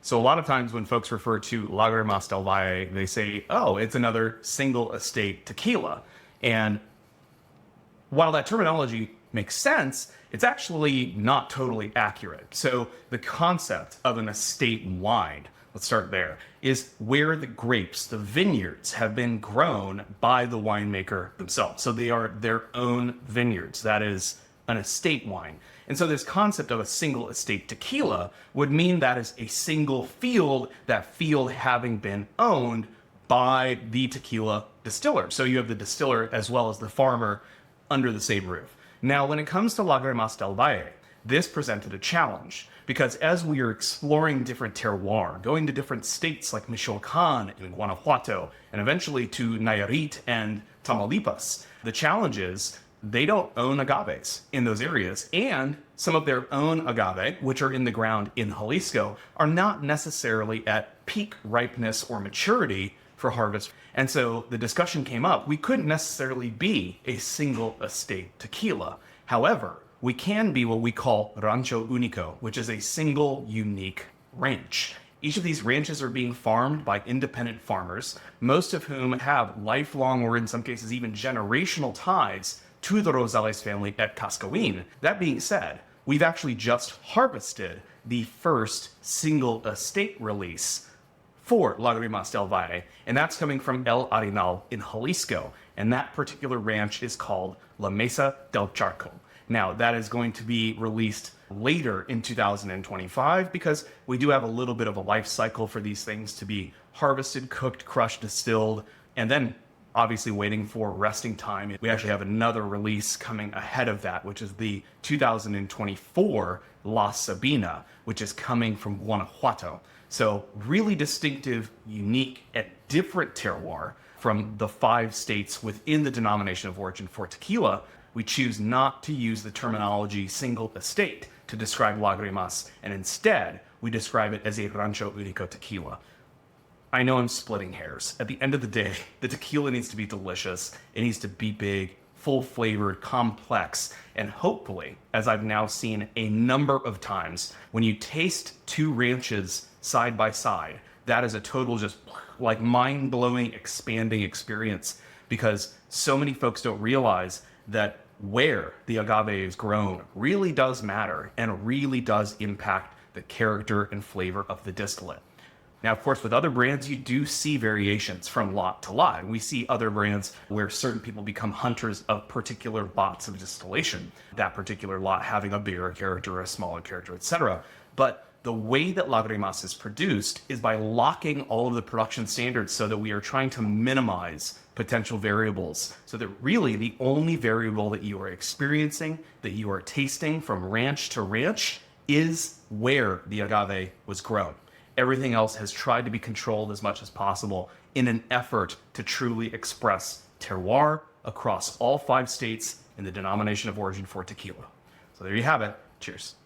So a lot of times when folks refer to Lagrimas del Valle, they say, oh, it's another single estate tequila. And while that terminology makes sense, it's actually not totally accurate. So the concept of an estate wine, let's start there, is where the grapes, the vineyards, have been grown by the winemaker themselves. So they are their own vineyards. That is an estate wine. And so this concept of a single estate tequila would mean that is a single field, that field having been owned by the tequila distiller. So you have the distiller as well as the farmer under the same roof. Now, when it comes to Lagrimas del Valle, this presented a challenge because as we are exploring different terroir, going to different states like Michoacan and Guanajuato, and eventually to Nayarit and Tamaulipas, the challenge is they don't own agaves in those areas, and some of their own agave, which are in the ground in Jalisco, are not necessarily at peak ripeness or maturity for harvest. And so the discussion came up, we couldn't necessarily be a single estate tequila. However, we can be what we call Rancho Unico, which is a single unique ranch. Each of these ranches are being farmed by independent farmers, most of whom have lifelong or in some cases even generational ties to the Rosales family at Cascawin. That being said, we've actually just harvested the first single estate release for Lagrimas del Valle, and that's coming from El Arenal in Jalisco, and that particular ranch is called La Mesa del Charco. Now, that is going to be released later in 2025 because we do have a little bit of a life cycle for these things to be harvested, cooked, crushed, distilled, and then obviously waiting for resting time. We actually have another release coming ahead of that, which is the 2024 La Sabina, which is coming from Guanajuato. So really distinctive, unique, and different terroir from the 5 states within the denomination of origin for tequila. We choose not to use the terminology single estate to describe Lagrimas, and instead we describe it as a Rancho Unico tequila. I know I'm splitting hairs. At the end of the day, the tequila needs to be delicious. It needs to be big, full-flavored, complex, and hopefully, as I've now seen a number of times, when you taste 2 ranches side by side, that is a total just like mind-blowing, expanding experience because so many folks don't realize that where the agave is grown really does matter and really does impact the character and flavor of the distillate. Now, of course, with other brands, you do see variations from lot to lot. We see other brands where certain people become hunters of particular lots of distillation, that particular lot having a bigger character, a smaller character, etc. But the way that Lagrimas is produced is by locking all of the production standards so that we are trying to minimize potential variables, so that really the only variable that you are experiencing, that you are tasting from ranch to ranch, is where the agave was grown. Everything else has tried to be controlled as much as possible in an effort to truly express terroir across all 5 states in the denomination of origin for tequila. So there you have it. Cheers.